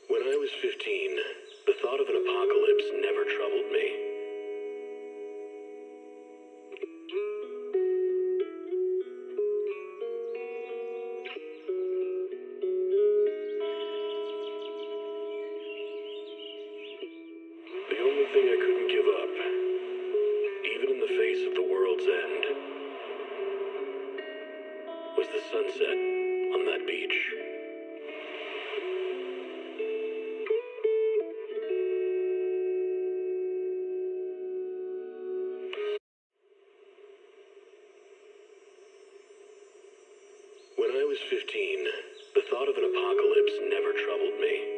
When I was 15, the thought of an apocalypse never troubled me. The only thing I couldn't give up, even in the face of the world's end, was the sunset on that beach. When I was 15, the thought of an apocalypse never troubled me.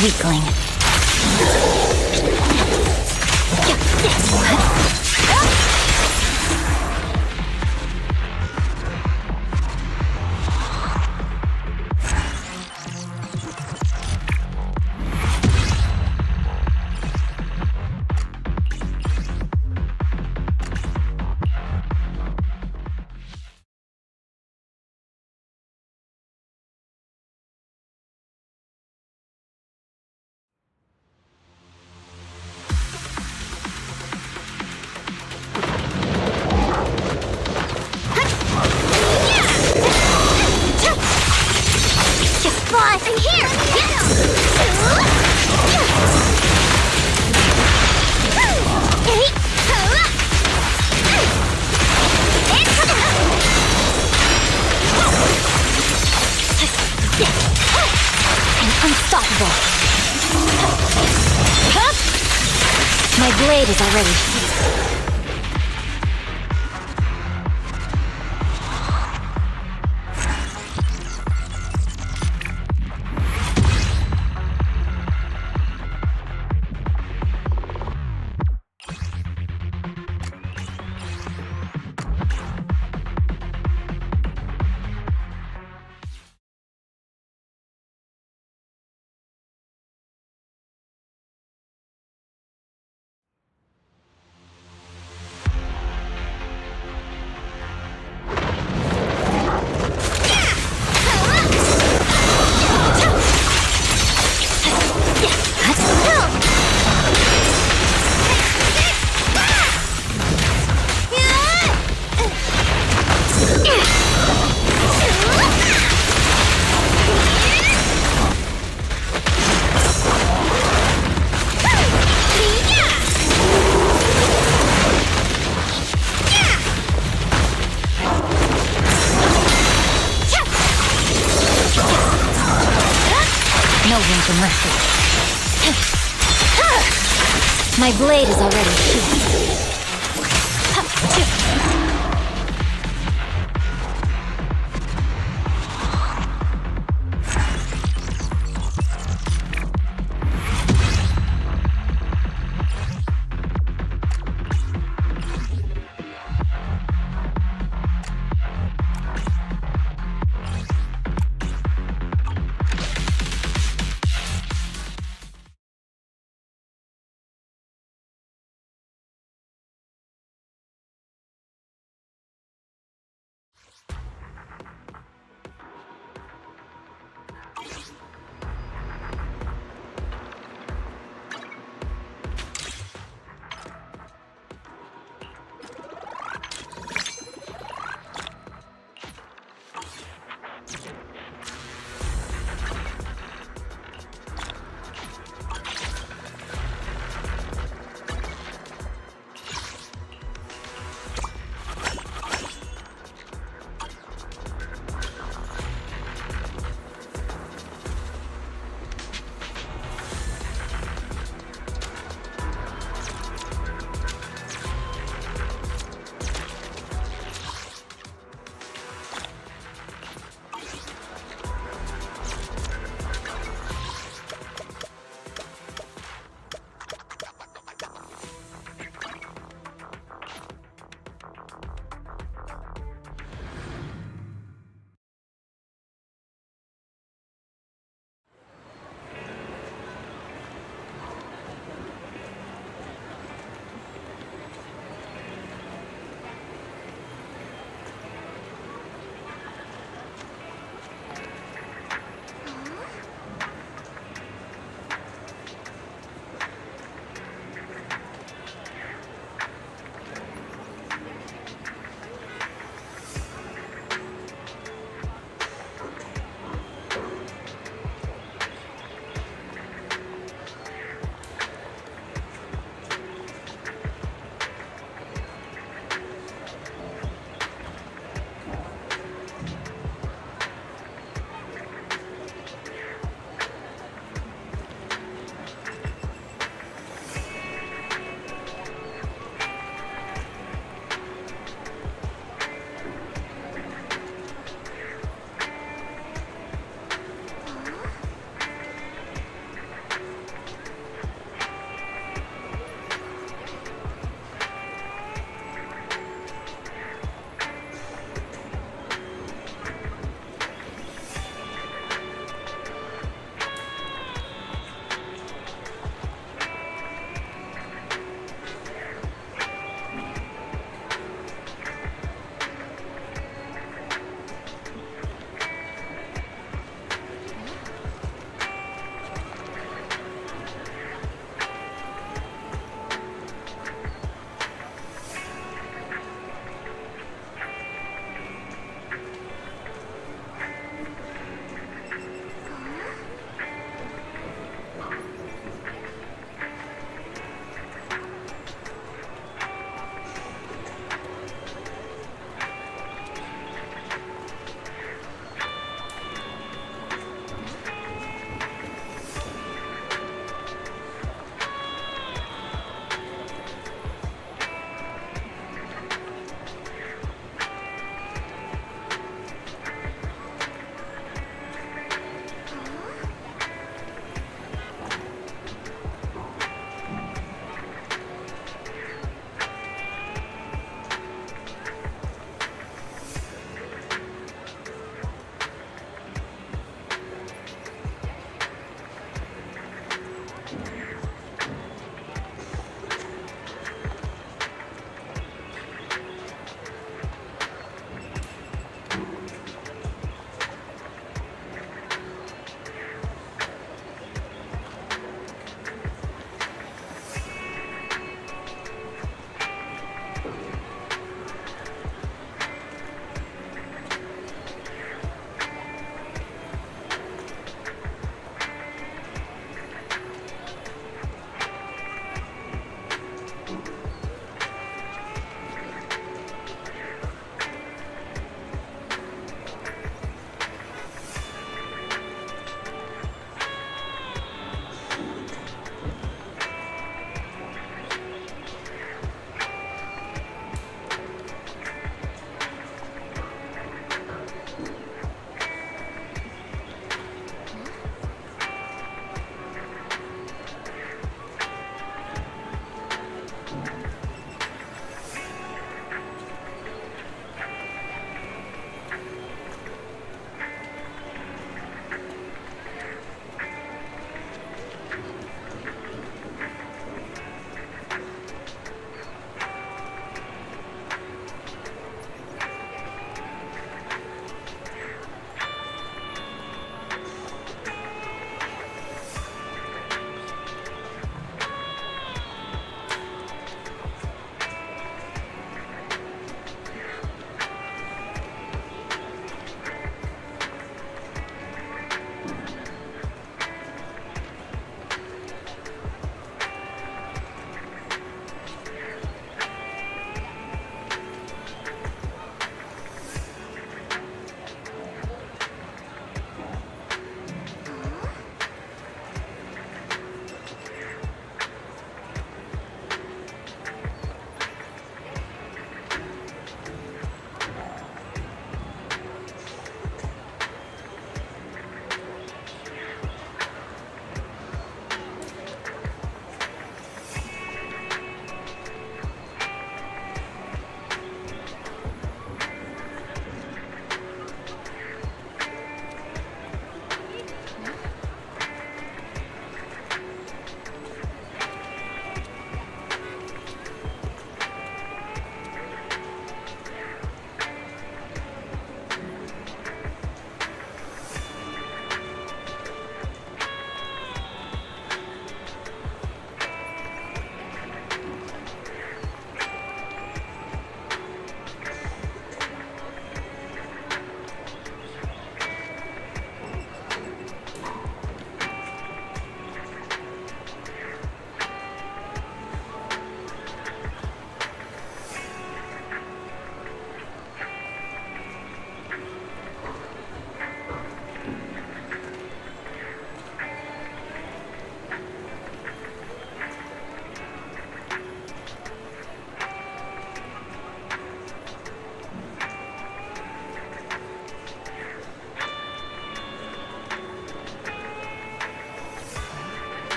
Weakling. I'm here! I'm unstoppable. My blade is already... No room for mercy. My blade is already sheathed.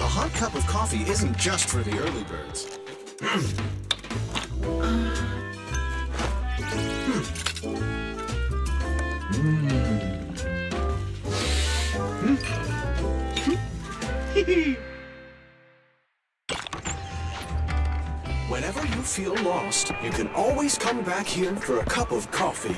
A hot cup of coffee isn't just for the early birds. Whenever you feel lost, you can always come back here for a cup of coffee.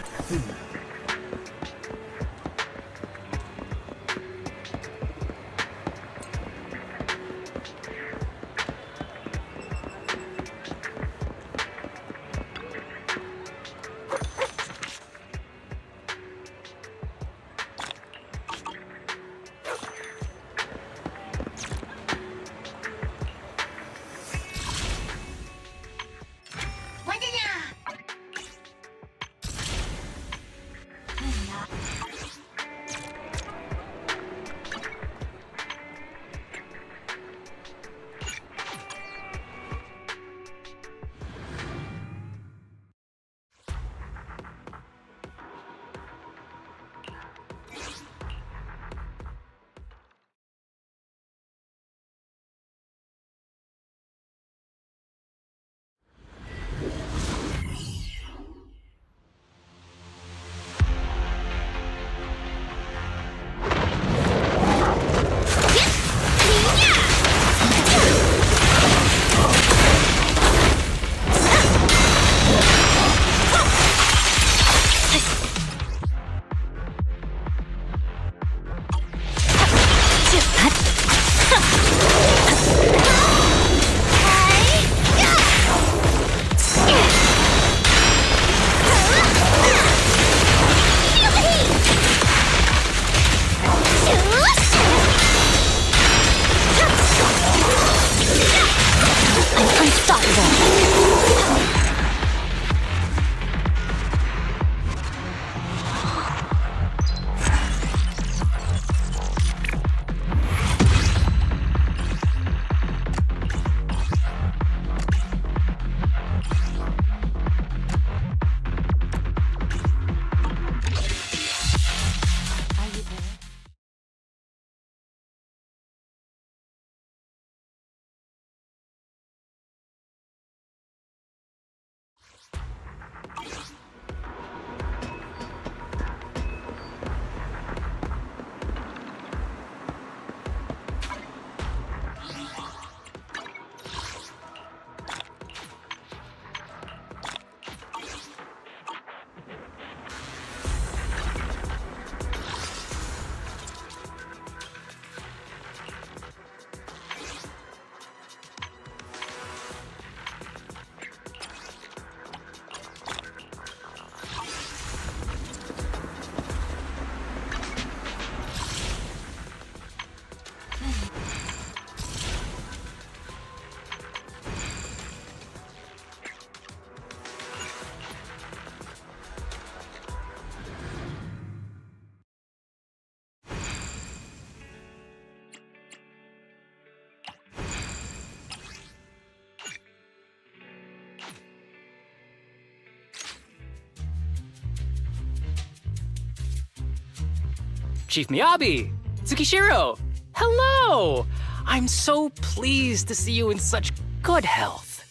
Chief Miyabi! Tsukishiro! Hello! I'm so pleased to see you in such good health.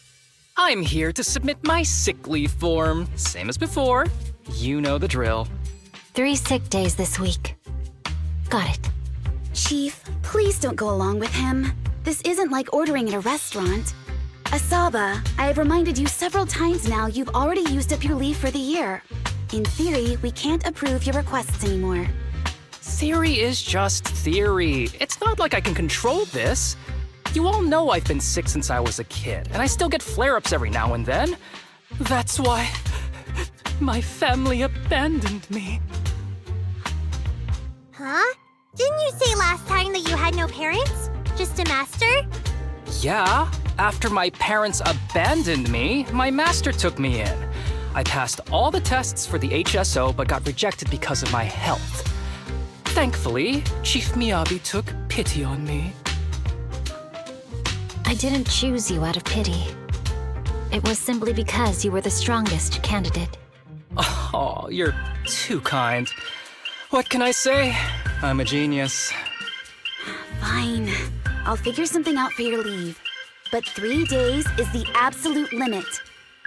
I'm here to submit my sick leave form, same as before. You know the drill. 3 sick days this week. Got it. Chief, please don't go along with him. This isn't like ordering at a restaurant. Asaba, I have reminded you several times now you've already used up your leave for the year. In theory, we can't approve your requests anymore. Theory is just theory. It's not like I can control this. You all know I've been sick since I was a kid, and I still get flare-ups every now and then. That's why my family abandoned me. Huh? Didn't you say last time that you had no parents? Just a master? Yeah, after my parents abandoned me, my master took me in. I passed all the tests for the HSO but got rejected because of my health. Thankfully, Chief Miyabi took pity on me. I didn't choose you out of pity. It was simply because you were the strongest candidate. Oh, you're too kind. What can I say? I'm a genius. Fine. I'll figure something out for your leave. But 3 days is the absolute limit.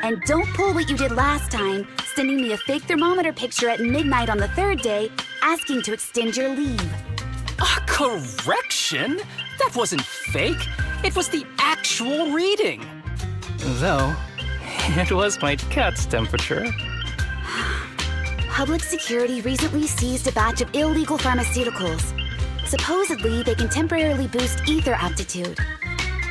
And don't pull what you did last time, sending me a fake thermometer picture at midnight on the 3rd day, asking to extend your leave. A correction? That wasn't fake. It was the actual reading. Though, it was my cat's temperature. Public security recently seized a batch of illegal pharmaceuticals. Supposedly, they can temporarily boost ether aptitude.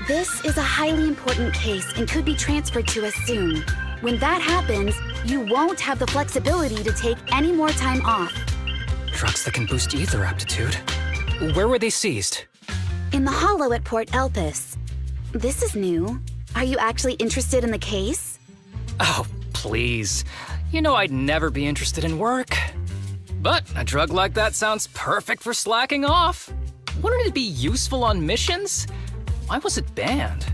This is a highly important case and could be transferred to us soon. When that happens, you won't have the flexibility to take any more time off. Drugs that can boost ether aptitude. Where were they seized? In the hollow at Port Elpis. This is new. Are you actually interested in the case? Oh, please. You know I'd never be interested in work. But a drug like that sounds perfect for slacking off. Wouldn't it be useful on missions? Why was it banned?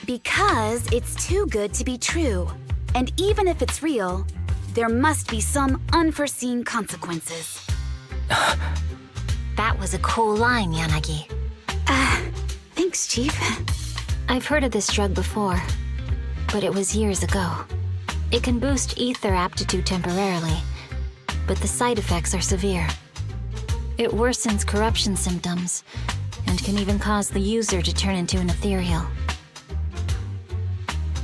Because it's too good to be true. And even if it's real, there must be some unforeseen consequences. That was a cool line, Yanagi. Thanks, Chief. I've heard of this drug before, but it was years ago. It can boost ether aptitude temporarily, but the side effects are severe. It worsens corruption symptoms, and can even cause the user to turn into an ethereal.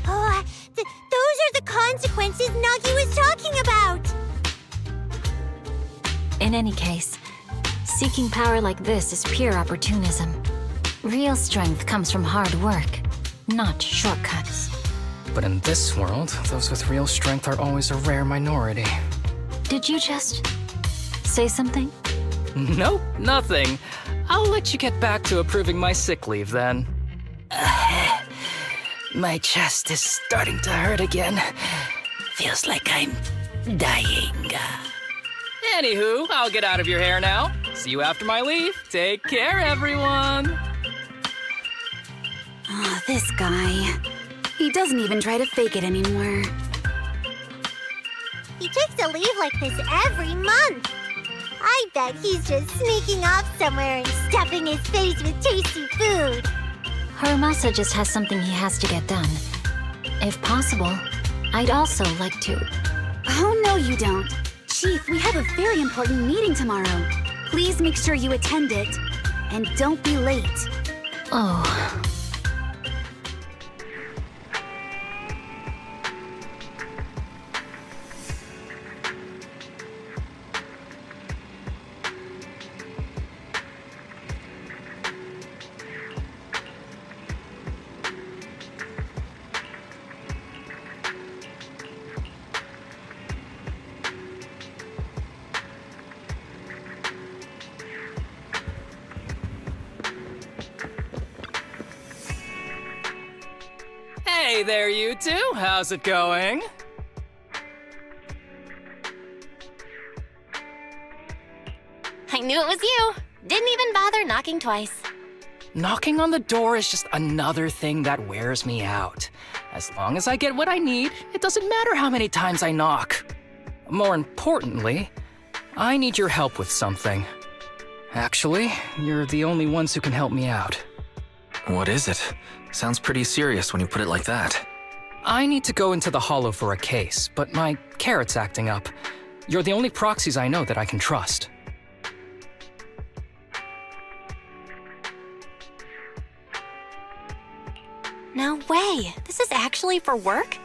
Oh, those are the consequences Nagi was talking about! In any case, seeking power like this is pure opportunism. Real strength comes from hard work, not shortcuts. But in this world, those with real strength are always a rare minority. Did you just say something? Nope, nothing. I'll let you get back to approving my sick leave then. My chest is starting to hurt again. Feels like I'm dying. Anywho, I'll get out of your hair now. See you after my leave. Take care, everyone. Oh, this guy. He doesn't even try to fake it anymore. He takes a leave like this every month. I bet he's just sneaking off somewhere and stuffing his face with tasty food. Haramasa just has something he has to get done. If possible, I'd also like to... Oh, no, you don't. Chief, we have a very important meeting tomorrow. Please make sure you attend it. And don't be late. Oh... Hey there, you two. How's it going? I knew it was you. Didn't even bother knocking twice. Knocking on the door is just another thing that wears me out. As long as I get what I need, it doesn't matter how many times I knock. More importantly, I need your help with something. Actually, you're the only ones who can help me out. What is it? Sounds pretty serious when you put it like that. I need to go into the Hollow for a case, but my carrot's acting up. You're the only proxies I know that I can trust. No way! This is actually for work?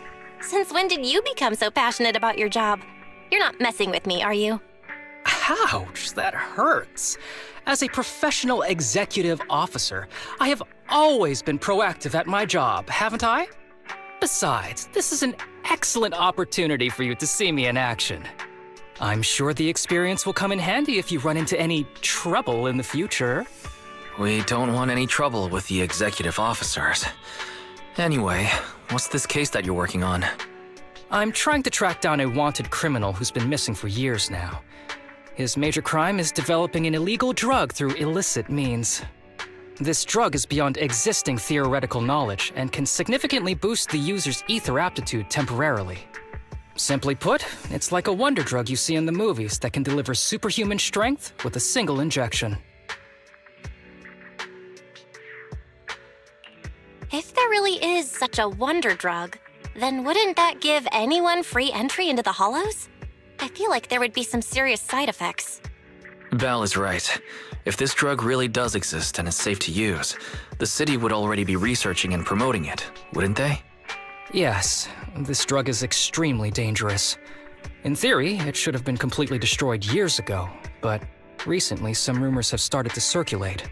Since when did you become so passionate about your job? You're not messing with me, are you? Ouch, that hurts. As a professional executive officer, I have always been proactive at my job, haven't I? Besides, this is an excellent opportunity for you to see me in action. I'm sure the experience will come in handy if you run into any trouble in the future. We don't want any trouble with the executive officers. Anyway, what's this case that you're working on? I'm trying to track down a wanted criminal who's been missing for years now. His major crime is developing an illegal drug through illicit means. This drug is beyond existing theoretical knowledge and can significantly boost the user's ether aptitude temporarily. Simply put, it's like a wonder drug you see in the movies that can deliver superhuman strength with a single injection. If there really is such a wonder drug, then wouldn't that give anyone free entry into the Hollows? I feel like there would be some serious side effects. Val is right. If this drug really does exist and is safe to use, the city would already be researching and promoting it, wouldn't they? Yes, this drug is extremely dangerous. In theory, it should have been completely destroyed years ago, but recently some rumors have started to circulate.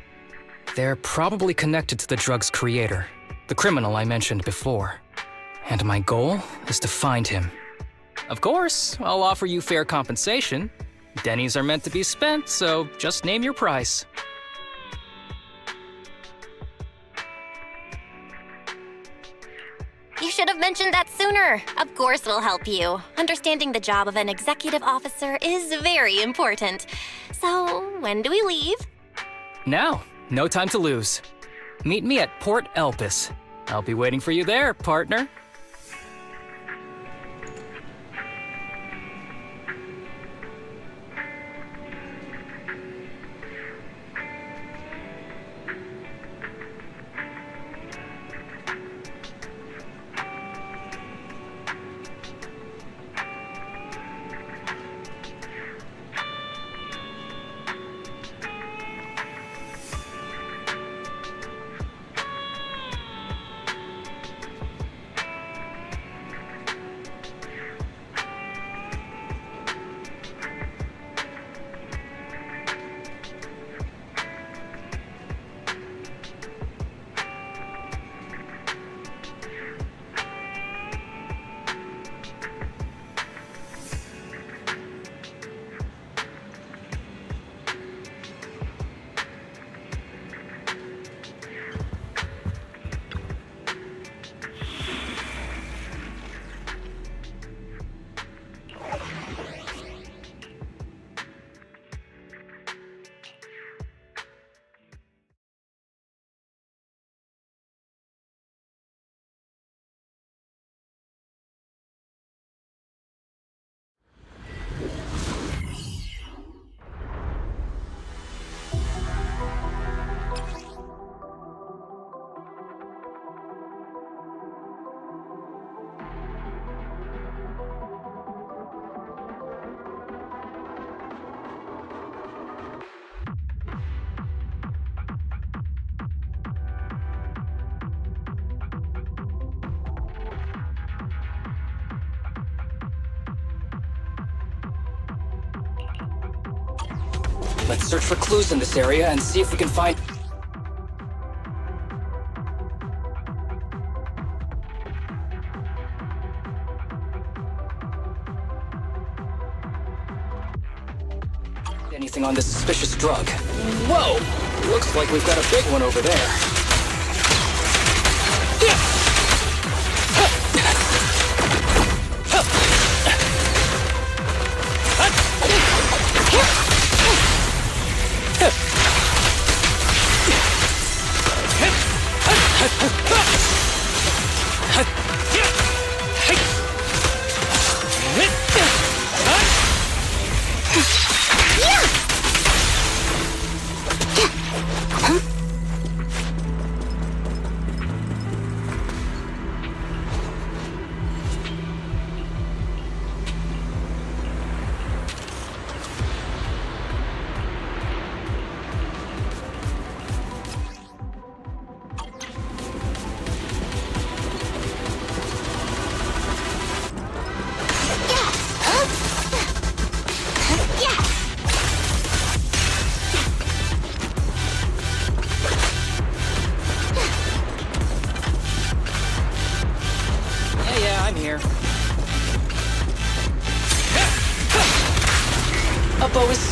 They're probably connected to the drug's creator, the criminal I mentioned before. And my goal is to find him. Of course, I'll offer you fair compensation. Denny's are meant to be spent, so just name your price. You should have mentioned that sooner. Of course we'll help you. Understanding the job of an executive officer is very important. So, when do we leave? Now, no time to lose. Meet me at Port Elpis. I'll be waiting for you there, partner. Let's search for clues in this area and see if we can find... anything on this suspicious drug. Whoa! Looks like we've got a big one over there.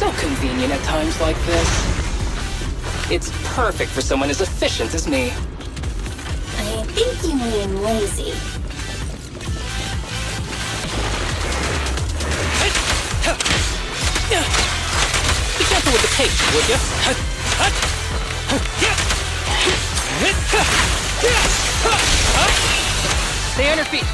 So convenient at times like this. It's perfect for someone as efficient as me. I think you mean lazy. Be careful with the pace, would you? Stay on your feet.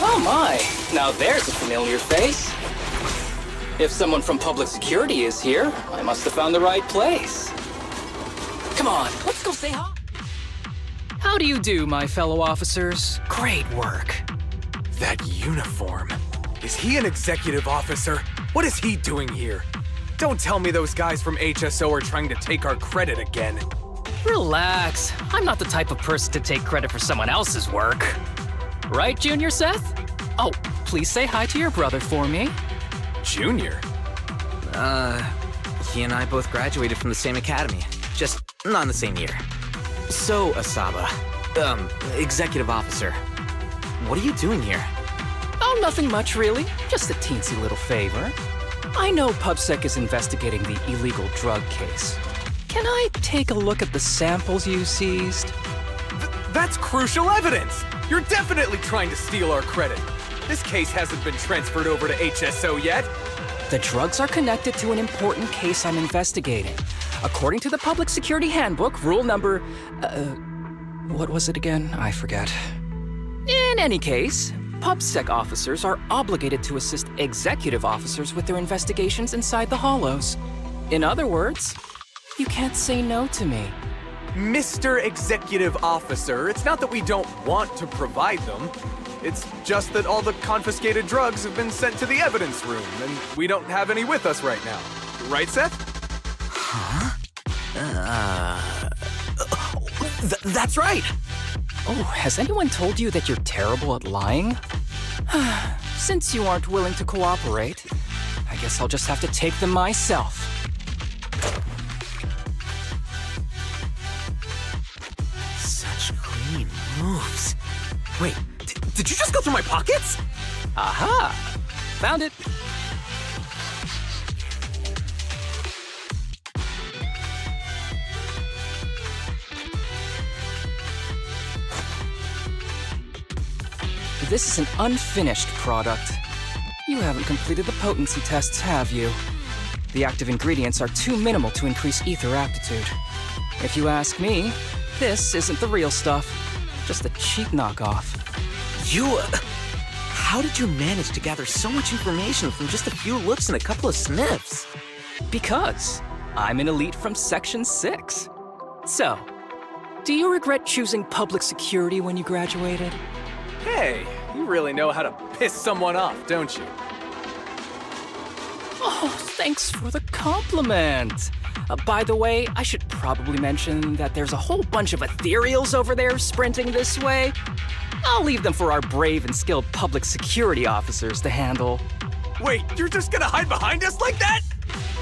Oh my, now there's a familiar face. If someone from public security is here, I must have found the right place. Come on, let's go say hi. How do you do, my fellow officers? Great work. That uniform. Is he an executive officer? What is he doing here? Don't tell me those guys from HSO are trying to take our credit again. Relax. I'm not the type of person to take credit for someone else's work. Right, Junior Seth? Oh, please say hi to your brother for me. Junior? He and I both graduated from the same academy. Just not in the same year. So, Asaba, executive officer, what are you doing here? Oh, nothing much, really. Just a teensy little favor. I know PubSec is investigating the illegal drug case. Can I take a look at the samples you seized? That's crucial evidence! You're definitely trying to steal our credit. This case hasn't been transferred over to HSO yet. The drugs are connected to an important case I'm investigating. According to the Public Security Handbook, rule number... what was it again? I forget. In any case, PubSec officers are obligated to assist executive officers with their investigations inside the Hollows. In other words, you can't say no to me. Mr. Executive Officer, it's not that we don't want to provide them. It's just that all the confiscated drugs have been sent to the evidence room, and we don't have any with us right now. Right, Seth? Huh? That's right! Oh, has anyone told you that you're terrible at lying? Since you aren't willing to cooperate, I guess I'll just have to take them myself. Such clean moves. Wait, did you just go through my pockets? Aha! Found it! This is an unfinished product. You haven't completed the potency tests, have you? The active ingredients are too minimal to increase ether aptitude. If you ask me, this isn't the real stuff, just a cheap knockoff. How did you manage to gather so much information from just a few looks and a couple of sniffs? Because I'm an elite from Section 6. So, do you regret choosing public security when you graduated? Hey, you really know how to piss someone off, don't you? Oh, thanks for the compliment. By the way, I should probably mention that there's a whole bunch of ethereals over there sprinting this way. I'll leave them for our brave and skilled public security officers to handle. Wait, you're just gonna hide behind us like that?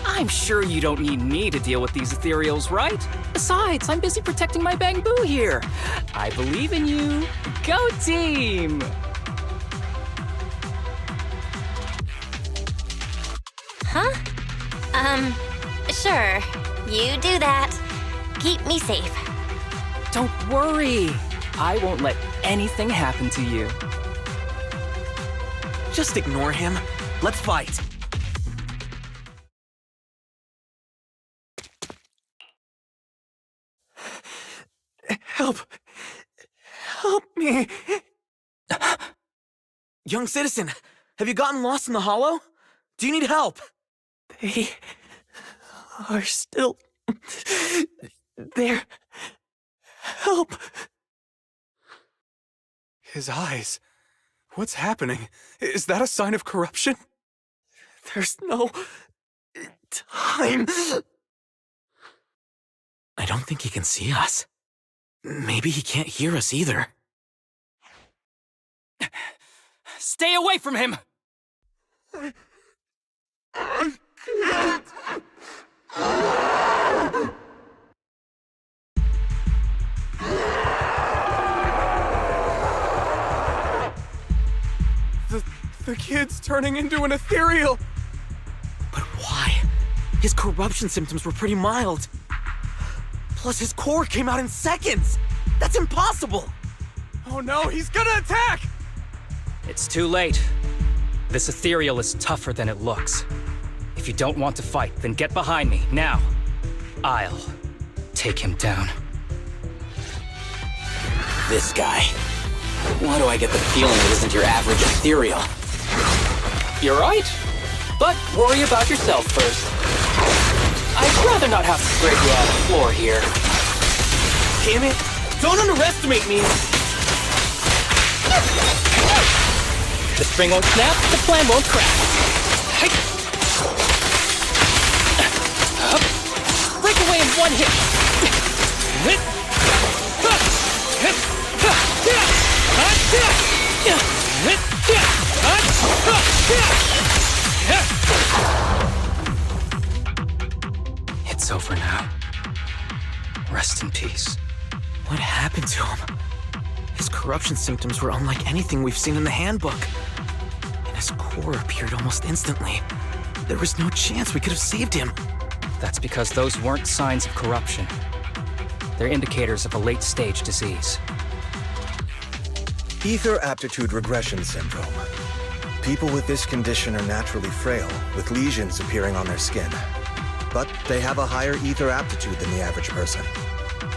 I'm sure you don't need me to deal with these ethereals, right? Besides, I'm busy protecting my Bangbu here. I believe in you. Go team! Huh? Sure. You do that. Keep me safe. Don't worry. I won't let anything happen to you. Just ignore him. Let's fight. Help! Help me! Young citizen, have you gotten lost in the Hollow? Do you need help? They are still there. Help! His eyes. What's happening? Is that a sign of corruption? There's no time. I don't think he can see us. Maybe he can't hear us either. Stay away from him! The kid's turning into an ethereal! But why? His corruption symptoms were pretty mild. Plus, his core came out in seconds! That's impossible! Oh no, he's gonna attack! It's too late. This ethereal is tougher than it looks. If you don't want to fight, then get behind me, now. I'll take him down. This guy. Why do I get the feeling it isn't your average ethereal? You're right. But worry about yourself first. I'd rather not have to scrape you off the floor here. Damn it! Don't underestimate me! The string won't snap, the plan won't crack. Break away in one hit. It's over now. Rest in peace. What happened to him? His corruption symptoms were unlike anything we've seen in the handbook. And his core appeared almost instantly. There was no chance we could have saved him. That's because those weren't signs of corruption. They're indicators of a late-stage disease. Ether aptitude regression syndrome. People with this condition are naturally frail, with lesions appearing on their skin. But they have a higher ether aptitude than the average person.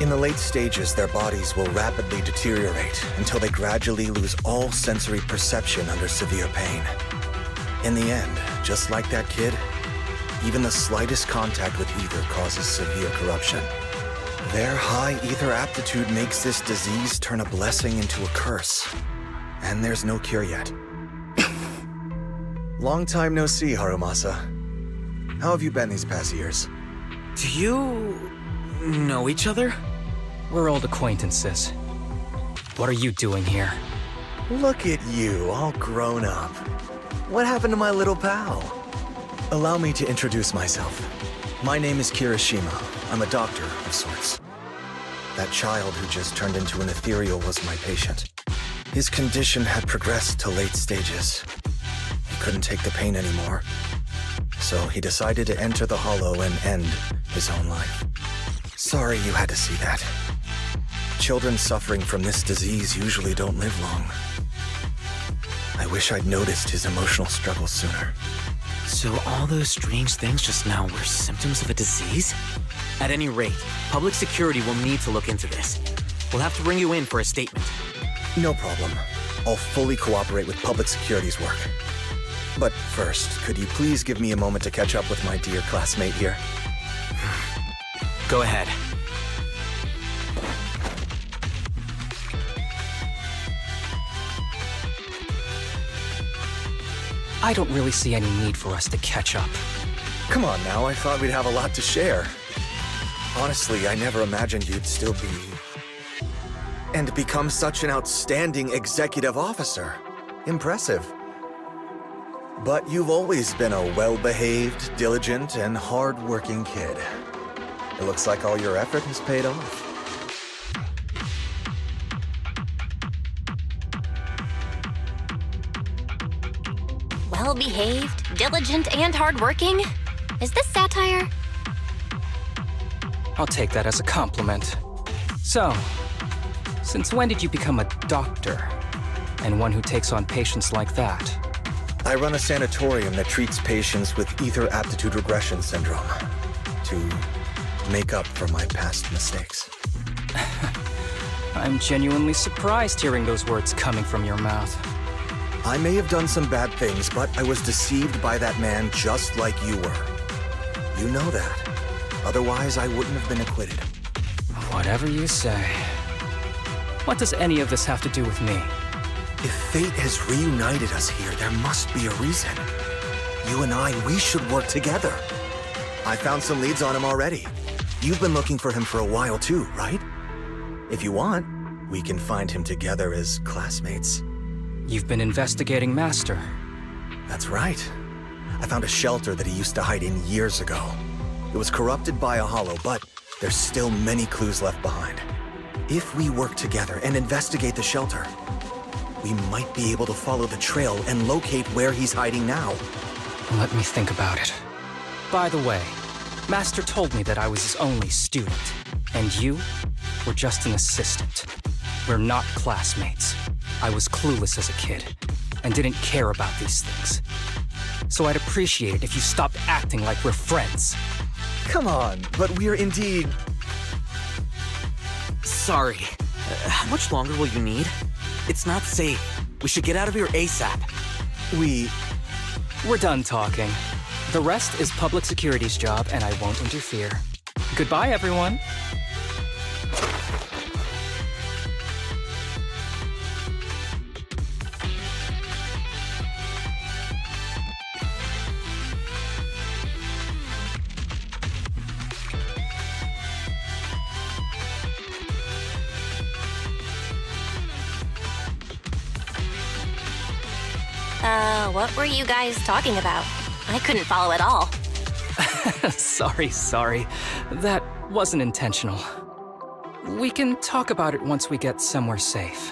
In the late stages, their bodies will rapidly deteriorate until they gradually lose all sensory perception under severe pain. In the end, just like that kid, even the slightest contact with ether causes severe corruption. Their high ether aptitude makes this disease turn a blessing into a curse. And there's no cure yet. Long time no see, Harumasa. How have you been these past years? Do you know each other? We're old acquaintances. What are you doing here? Look at you, all grown up. What happened to my little pal? Allow me to introduce myself. My name is Kirishima. I'm a doctor of sorts. That child who just turned into an ethereal was my patient. His condition had progressed to late stages. He couldn't take the pain anymore. So he decided to enter the Hollow and end his own life. Sorry you had to see that. Children suffering from this disease usually don't live long. I wish I'd noticed his emotional struggles sooner. So all those strange things just now were symptoms of a disease? At any rate, public security will need to look into this. We'll have to bring you in for a statement. No problem. I'll fully cooperate with public security's work. But first, could you please give me a moment to catch up with my dear classmate here? Go ahead. I don't really see any need for us to catch up. Come on now, I thought we'd have a lot to share. Honestly, I never imagined you'd still be... and become such an outstanding executive officer. Impressive. But you've always been a well-behaved, diligent, and hard-working kid. It looks like all your effort has paid off. Well-behaved, diligent, and hardworking? Is this satire? I'll take that as a compliment. So, since when did you become a doctor? And one who takes on patients like that? I run a sanatorium that treats patients with ether aptitude regression syndrome to make up for my past mistakes. I'm genuinely surprised hearing those words coming from your mouth. I may have done some bad things, but I was deceived by that man just like you were. You know that. Otherwise, I wouldn't have been acquitted. Whatever you say. What does any of this have to do with me? If fate has reunited us here, there must be a reason. You and I, we should work together. I found some leads on him already. You've been looking for him for a while too, right? If you want, we can find him together as classmates. You've been investigating Master. That's right. I found a shelter that he used to hide in years ago. It was corrupted by a hollow, but there's still many clues left behind. If we work together and investigate the shelter, we might be able to follow the trail and locate where he's hiding now. Let me think about it. By the way, Master told me that I was his only student, and you were just an assistant. We're not classmates. I was clueless as a kid, and didn't care about these things. So I'd appreciate it if you stopped acting like we're friends. Come on, but we're indeed... Sorry. How much longer will you need? It's not safe. We should get out of here ASAP. We're done talking. The rest is public security's job, and I won't interfere. Goodbye, everyone. What were you guys talking about? I couldn't follow at all. Sorry. That wasn't intentional. We can talk about it once we get somewhere safe.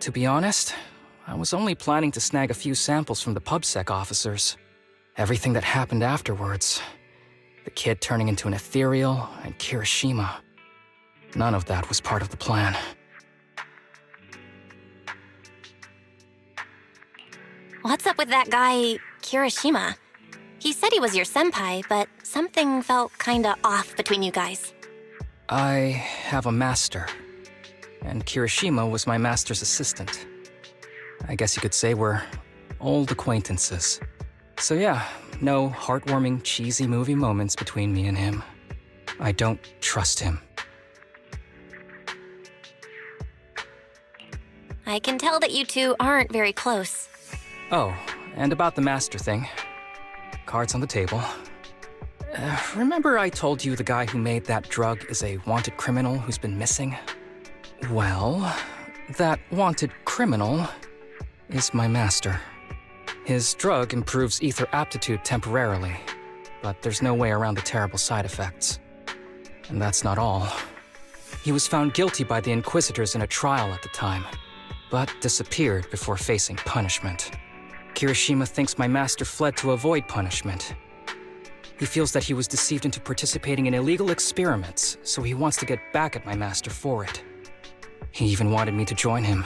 To be honest, I was only planning to snag a few samples from the PubSec officers. Everything that happened afterwards. The kid turning into an ethereal, and Kirishima. None of that was part of the plan. What's up with that guy, Kirishima? He said he was your senpai, but something felt kinda off between you guys. I have a master. And Kirishima was my master's assistant. I guess you could say we're old acquaintances. So yeah, no heartwarming, cheesy movie moments between me and him. I don't trust him. I can tell that you two aren't very close. Oh, and about the master thing. Cards on the table. Remember I told you the guy who made that drug is a wanted criminal who's been missing? Well, that wanted criminal is my master. His drug improves ether aptitude temporarily, but there's no way around the terrible side effects. And that's not all. He was found guilty by the Inquisitors in a trial at the time, but disappeared before facing punishment. Kirishima thinks my master fled to avoid punishment. He feels that he was deceived into participating in illegal experiments, so he wants to get back at my master for it. He even wanted me to join him.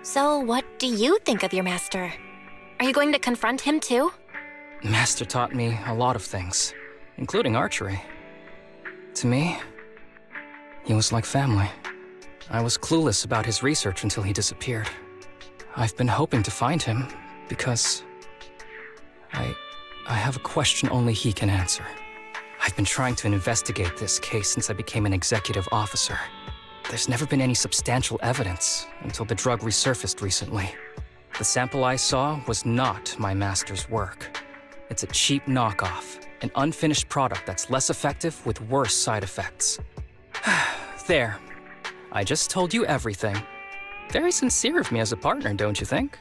So what do you think of your master? Are you going to confront him too? Master taught me a lot of things, including archery. To me, he was like family. I was clueless about his research until he disappeared. I've been hoping to find him because I have a question only he can answer. I've been trying to investigate this case since I became an executive officer. There's never been any substantial evidence until the drug resurfaced recently. The sample I saw was not my master's work. It's a cheap knockoff, an unfinished product that's less effective with worse side effects. There. I just told you everything. Very sincere of me as a partner, don't you think?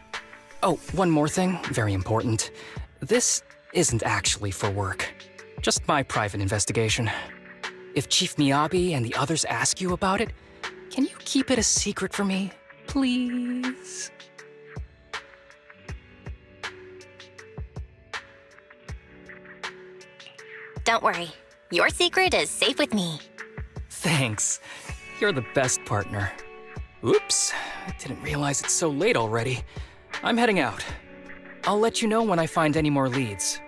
Oh, one more thing, very important. This isn't actually for work. Just my private investigation. If Chief Miyabi and the others ask you about it, can you keep it a secret for me, please? Don't worry. Your secret is safe with me. Thanks. You're the best partner. Oops, I didn't realize it's so late already. I'm heading out. I'll let you know when I find any more leads.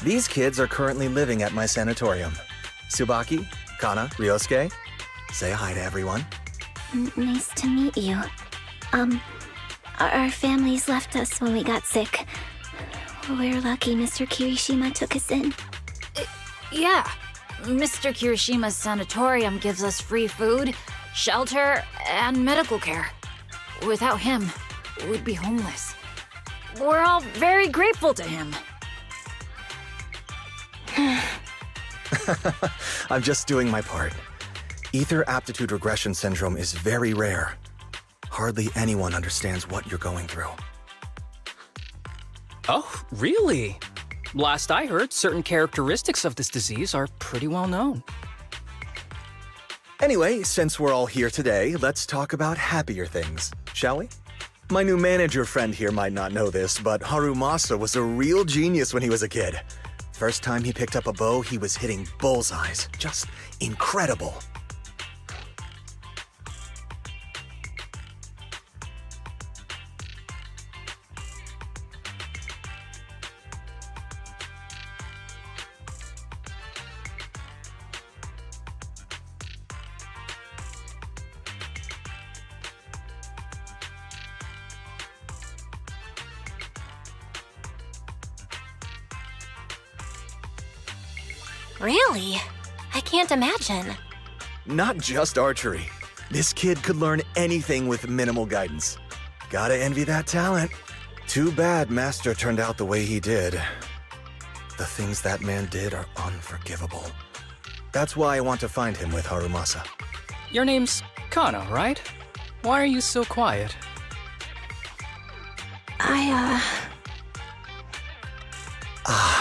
These kids are currently living at my sanatorium. Tsubaki, Kana, Ryosuke, say hi to everyone. Nice to meet you. Our families left us when we got sick. We're lucky Mr. Kirishima took us in. Yeah. Mr. Kirishima's sanatorium gives us free food, shelter, and medical care. Without him, we'd be homeless. We're all very grateful to him. I'm just doing my part. Ether aptitude regression syndrome is very rare. Hardly anyone understands what you're going through. Oh, really? Last I heard, certain characteristics of this disease are pretty well known. Anyway, since we're all here today, let's talk about happier things, shall we? My new manager friend here might not know this, but Harumasa was a real genius when he was a kid. First time he picked up a bow, he was hitting bullseyes. Just incredible. Really? I can't imagine. Not just archery. This kid could learn anything with minimal guidance. Gotta envy that talent. Too bad Master turned out the way he did. The things that man did are unforgivable. That's why I want to find him with Harumasa. Your name's Kana, right? Why are you so quiet?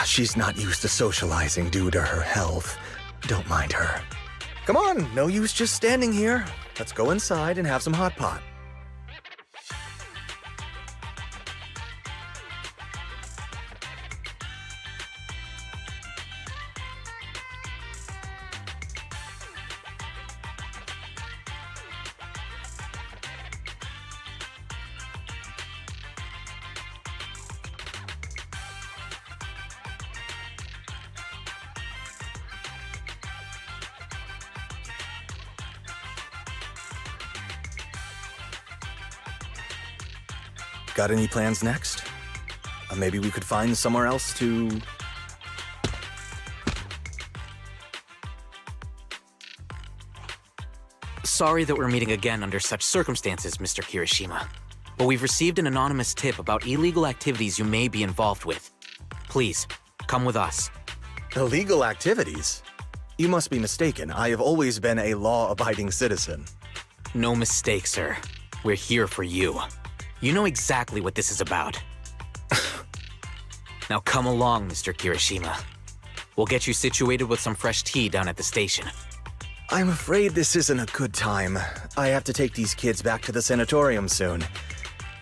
She's not used to socializing due to her health. Don't mind her. Come on, no use just standing here. Let's go inside and have some hot pot. Got any plans next? Maybe we could find somewhere else to... Sorry that we're meeting again under such circumstances, Mr. Kirishima. But we've received an anonymous tip about illegal activities you may be involved with. Please, come with us. Illegal activities? You must be mistaken. I have always been a law-abiding citizen. No mistake, sir. We're here for you. You know exactly what this is about. Now come along, Mr. Kirishima. We'll get you situated with some fresh tea down at the station. I'm afraid this isn't a good time. I have to take these kids back to the sanatorium soon.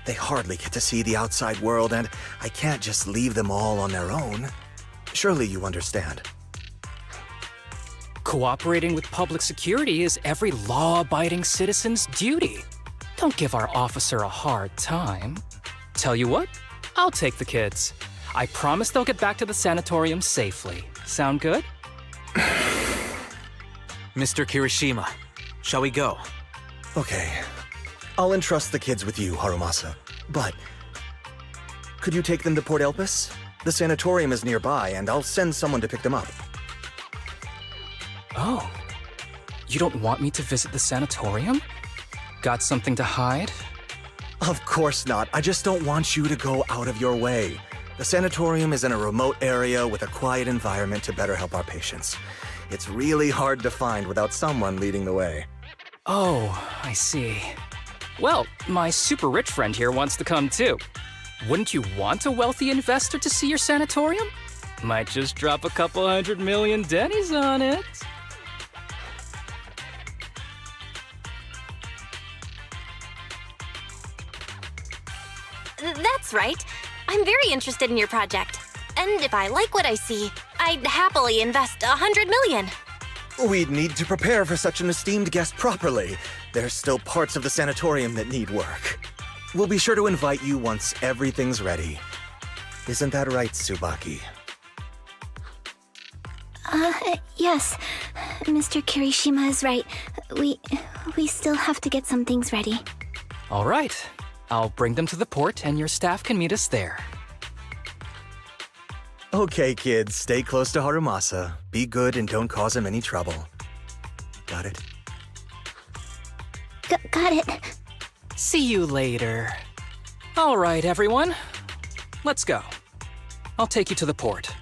They hardly get to see the outside world, and I can't just leave them all on their own. Surely you understand. Cooperating with public security is every law-abiding citizen's duty. Don't give our officer a hard time. Tell you what, I'll take the kids. I promise they'll get back to the sanatorium safely. Sound good? Mr. Kirishima, shall we go? Okay. I'll entrust the kids with you, Harumasa. But could you take them to Port Elpis? The sanatorium is nearby, and I'll send someone to pick them up. Oh. You don't want me to visit the sanatorium? Got something to hide? Of course not. I just don't want you to go out of your way. The sanatorium is in a remote area with a quiet environment to better help our patients. It's really hard to find without someone leading the way. Oh, I see. Well, my super rich friend here wants to come too. Wouldn't you want a wealthy investor to see your sanatorium? Might just drop a couple $100 million Denny's on it. That's right. I'm very interested in your project. And if I like what I see, I'd happily invest $100 million. We'd need to prepare for such an esteemed guest properly. There's still parts of the sanatorium that need work. We'll be sure to invite you once everything's ready. Isn't that right, Tsubaki? Yes, Mr. Kirishima is right. We still have to get some things ready. All right. I'll bring them to the port and your staff can meet us there. Okay, kids, stay close to Harumasa. Be good and don't cause him any trouble. Got it? Got it. See you later. All right, everyone. Let's go. I'll take you to the port.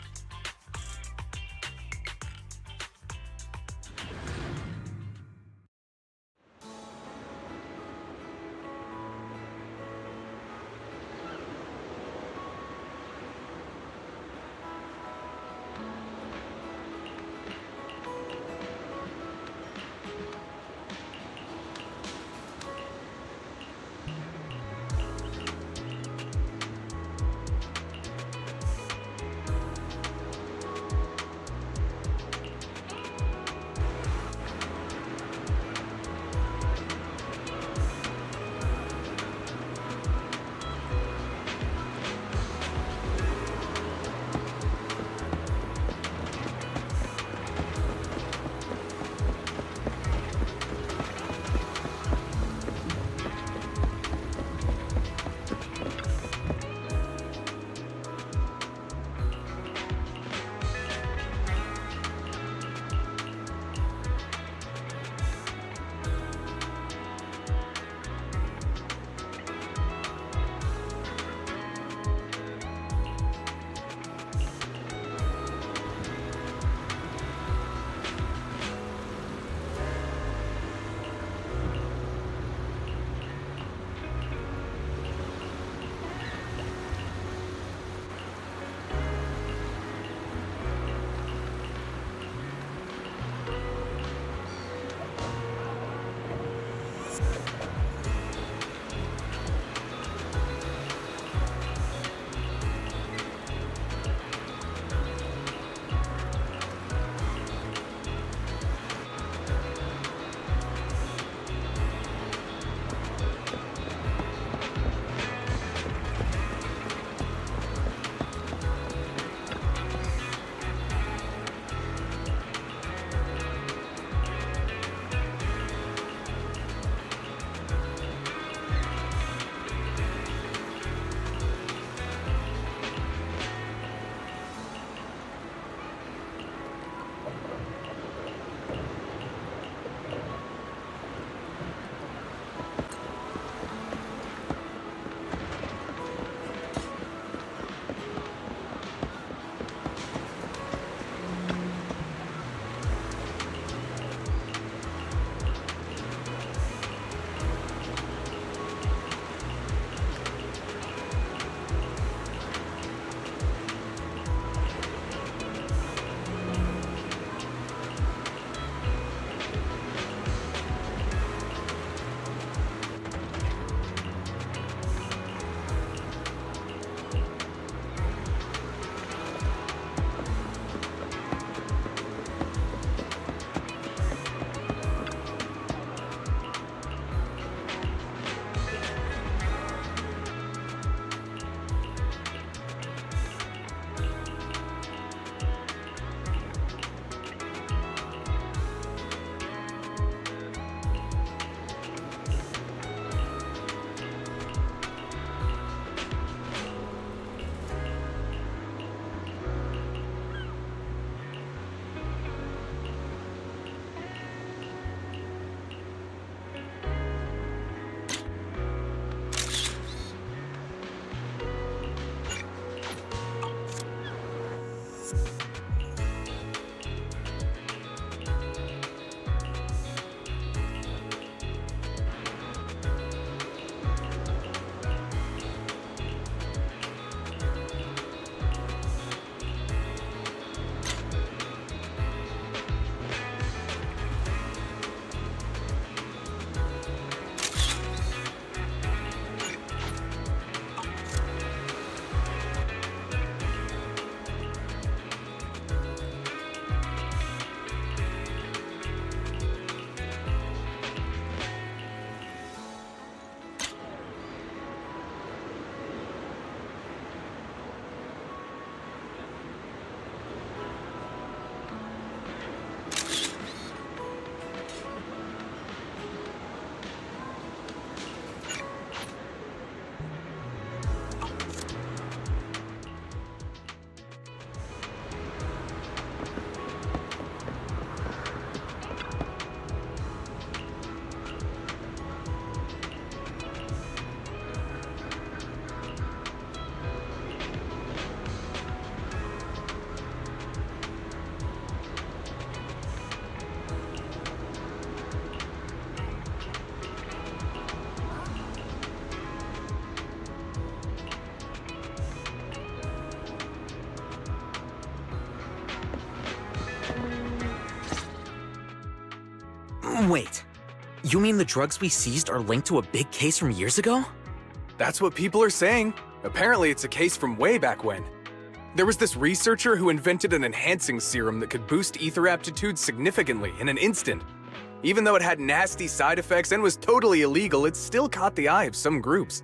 Wait, you mean the drugs we seized are linked to a big case from years ago? That's what people are saying. Apparently, it's a case from way back when. There was this researcher who invented an enhancing serum that could boost ether aptitude significantly in an instant. Even though it had nasty side effects and was totally illegal, it still caught the eye of some groups.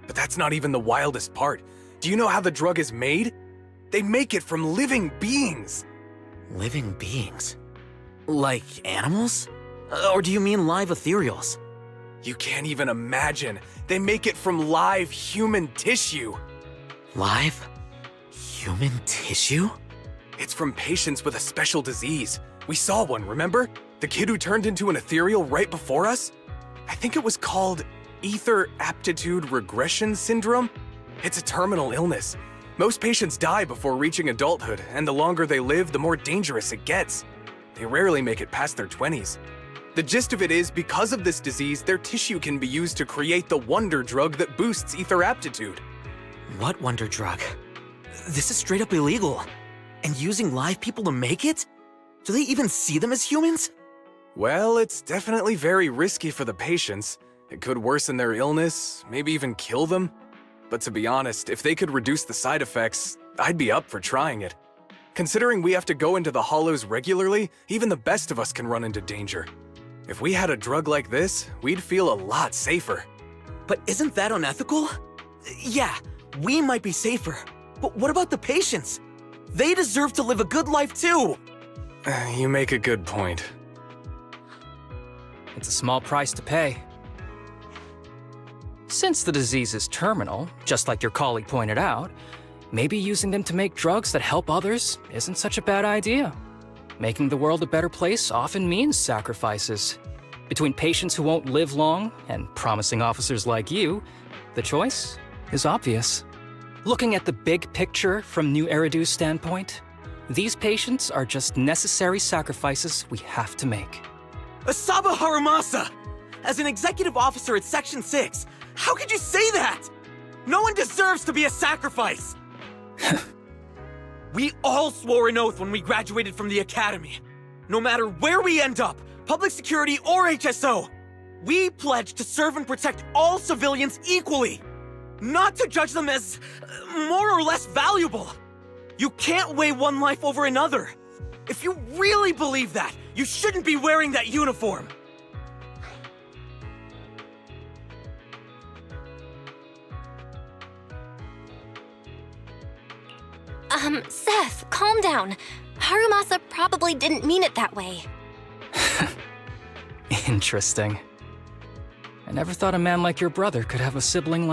But that's not even the wildest part. Do you know how the drug is made? They make it from living beings. Living beings? Like animals? Or do you mean live ethereals? You can't even imagine. They make it from live human tissue. Live? Human tissue? It's from patients with a special disease. We saw one, remember? The kid who turned into an ethereal right before us? I think it was called Ether Aptitude Regression Syndrome. It's a terminal illness. Most patients die before reaching adulthood, and the longer they live, the more dangerous it gets. They rarely make it past their 20s. The gist of it is, because of this disease, their tissue can be used to create the wonder drug that boosts ether aptitude. What wonder drug? This is straight up illegal. And using live people to make it? Do they even see them as humans? Well, it's definitely very risky for the patients. It could worsen their illness, maybe even kill them. But to be honest, if they could reduce the side effects, I'd be up for trying it. Considering we have to go into the hollows regularly, even the best of us can run into danger. If we had a drug like this, we'd feel a lot safer. But isn't that unethical? Yeah, we might be safer. But what about the patients? They deserve to live a good life too! You make a good point. It's a small price to pay. Since the disease is terminal, just like your colleague pointed out, maybe using them to make drugs that help others isn't such a bad idea. Making the world a better place often means sacrifices. Between patients who won't live long and promising officers like you, the choice is obvious. Looking at the big picture from New Eridu's standpoint, these patients are just necessary sacrifices we have to make. Asaba Harumasa! As an executive officer at Section 6, how could you say that? No one deserves to be a sacrifice! We all swore an oath when we graduated from the academy. No matter where we end up, public security or HSO, we pledged to serve and protect all civilians equally, not to judge them as more or less valuable. You can't weigh one life over another. If you really believe that, you shouldn't be wearing that uniform. Seth, calm down. Harumasa probably didn't mean it that way. Interesting. I never thought a man like your brother could have a sibling like